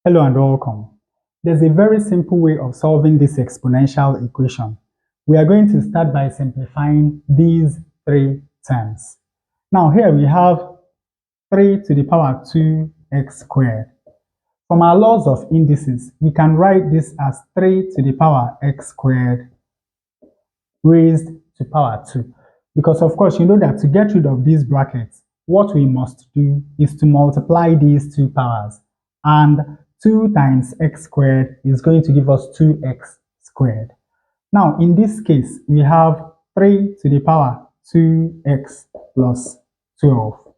Hello and welcome. There's a very simple way of solving this exponential equation. We are going to start by simplifying these three terms. Now here we have 3 to the power 2x squared. From our laws of indices, we can write this as 3 to the power x squared raised to power 2. Because of course you know that to get rid of these brackets, what we must do is to multiply these two powers, and 2 times x squared is going to give us 2x squared. Now in this case we have 3 to the power 2x plus 12.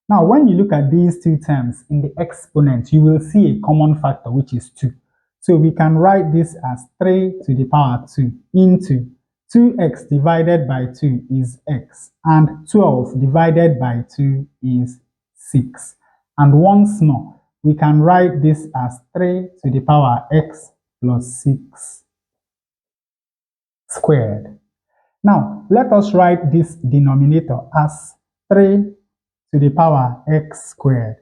Now when you look at these two terms in the exponent, you will see a common factor, which is 2. So we can write this as 3 to the power 2 into 2x divided by 2 is x, and 12 divided by 2 is 6. And once more, we can write this as 3 to the power x plus 6 squared. Now, let us write this denominator as 3 to the power x squared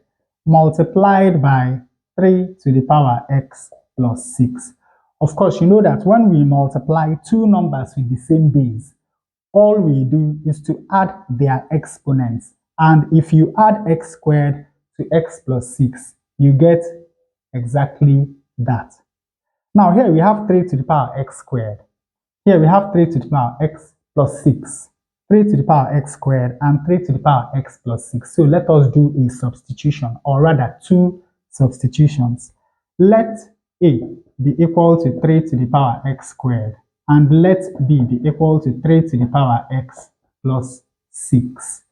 multiplied by 3 to the power x plus 6. Of course, you know that when we multiply two numbers with the same base, all we do is to add their exponents. And if you add x squared to x plus 6, you get exactly that. Now here we have 3 to the power x squared. Here we have 3 to the power x plus 6. 3 to the power x squared and 3 to the power x plus 6. So let us do a substitution, or rather two substitutions. Let A be equal to 3 to the power x squared, and let B be equal to 3 to the power x plus 6.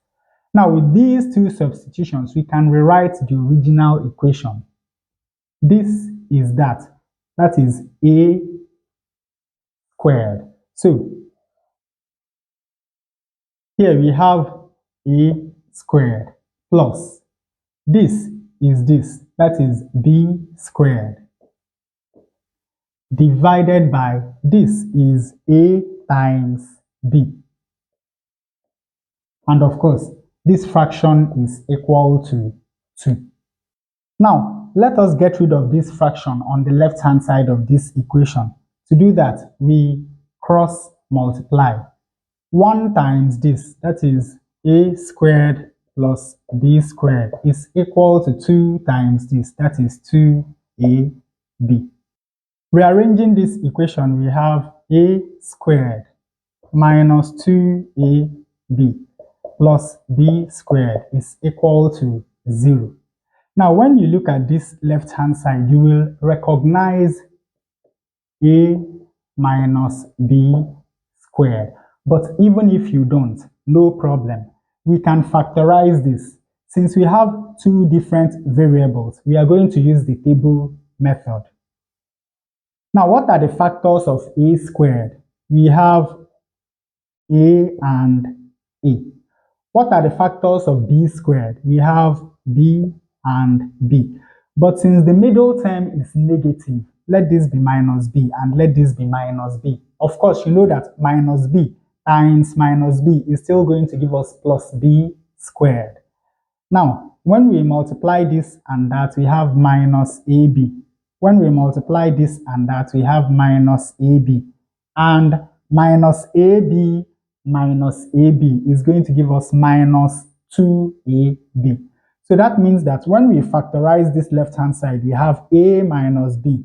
Now with these two substitutions, we can rewrite the original equation. This is that is A squared. So here we have A squared plus this is this, that is B squared, divided by this is A times B. And of course, this fraction is equal to 2. Now, let us get rid of this fraction on the left-hand side of this equation. To do that, we cross multiply. 1 times this, that is A squared plus B squared, is equal to 2 times this, that is 2AB. Rearranging this equation, we have A squared minus 2AB plus B squared is equal to 0. Now, when you look at this left-hand side, you will recognize A minus B squared. But even if you don't, no problem. We can factorize this. Since we have two different variables, we are going to use the table method. Now, what are the factors of A squared? We have A and A. What are the factors of B squared? We have B and B. But since the middle term is negative, let this be minus B and let this be minus B. Of course, you know that minus B times minus B is still going to give us plus B squared. Now, when we multiply this and that, we have minus AB. When we multiply this and that, we have minus AB. And minus AB minus AB is going to give us minus 2AB. So that means that when we factorize this left-hand side, we have A minus B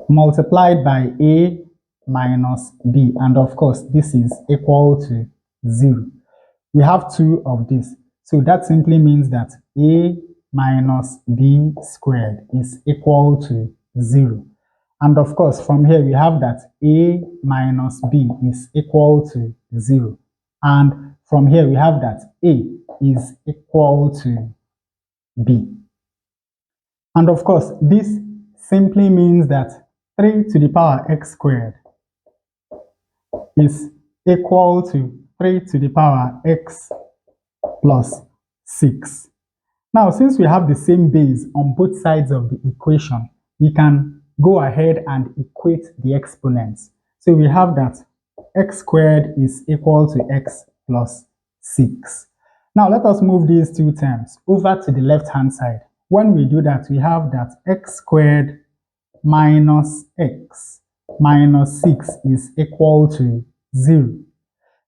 multiplied by A minus B. And of course, this is equal to 0. We have 2 of this. So that simply means that A minus B squared is equal to 0. And of course, from here we have that A minus B is equal to 0. And from here we have that A is equal to B. And of course, this simply means that 3 to the power x squared is equal to 3 to the power x plus 6. Now, since we have the same base on both sides of the equation, we can go ahead and equate the exponents. So we have that x squared is equal to x plus 6. Now let us move these two terms over to the left-hand side. when we do that, we have that x squared minus x minus 6 is equal to 0.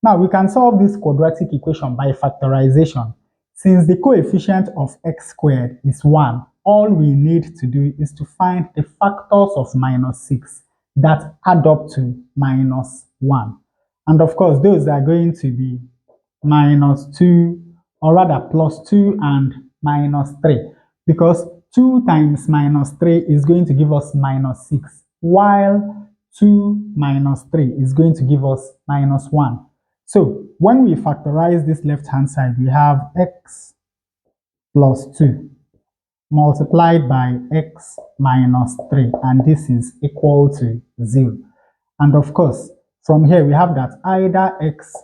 Now, we can solve this quadratic equation by factorization. Since the coefficient of x squared is 1, all we need to do is to find the factors of minus 6 that add up to minus 1. And of course, those are going to be minus 2, or rather plus 2 and minus 3, because 2 times minus 3 is going to give us minus 6, while 2 minus 3 is going to give us minus 1. So when we factorize this left-hand side, we have x plus 2 multiplied by x minus 3, and this is equal to 0. And of course, from here we have that either x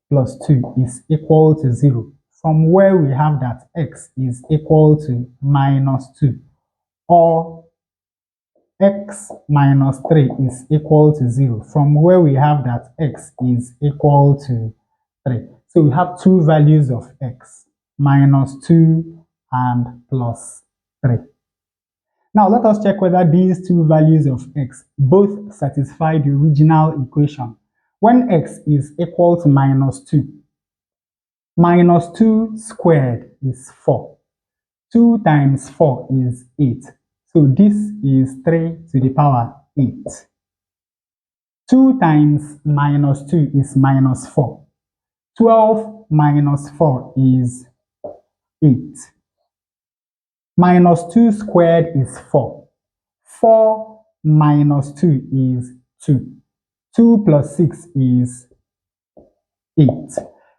plus 2 is equal to 0, from where we have that x is equal to minus 2, or x minus 3 is equal to 0, from where we have that x is equal to 3. So we have two values of x, minus 2 and plus 3. Now let us check whether these two values of x both satisfy the original equation. When x is equal to minus 2 squared is 4. 2 times 4 is 8. So this is 3 to the power 8. 2 times minus 2 is minus 4. 12 minus 4 is 8. Minus 2 squared is 4. 4 minus 2 is 2. 2 plus 6 is 8.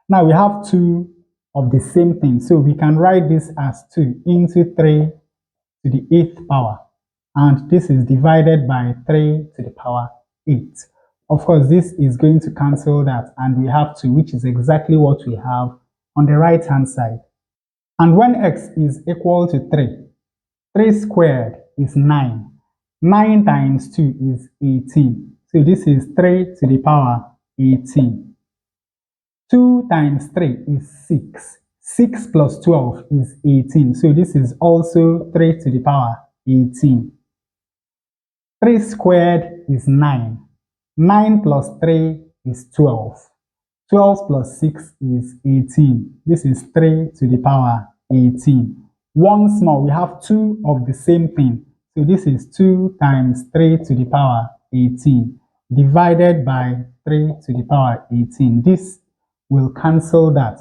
Now we have 2 of the same thing, so we can write this as 2 into 3 to the 8th power, and this is divided by 3 to the power 8. Of course, this is going to cancel that, and we have 2, which is exactly what we have on the right hand side. And when x is equal to 3, 3 squared is 9. 9 times 2 is 18. So this is 3 to the power 18. 2 times 3 is 6. 6 plus 12 is 18. So this is also 3 to the power 18. 3 squared is 9. 9 plus 3 is 12. 12 plus 6 is 18. This is 3 to the power 18. Once more, we have 2 of the same thing. So this is 2 times 3 to the power 18 divided by 3 to the power 18. This will cancel that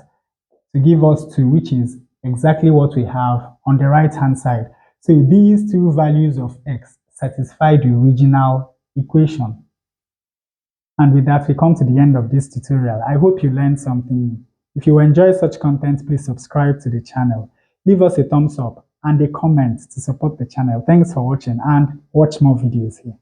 to give us 2, which is exactly what we have on the right hand side. So these two values of x satisfy the original equation. And with that, we come to the end of this tutorial. I hope you learned something new. If you enjoy such content, please subscribe to the channel. Leave us a thumbs up and a comment to support the channel. Thanks for watching, and watch more videos here.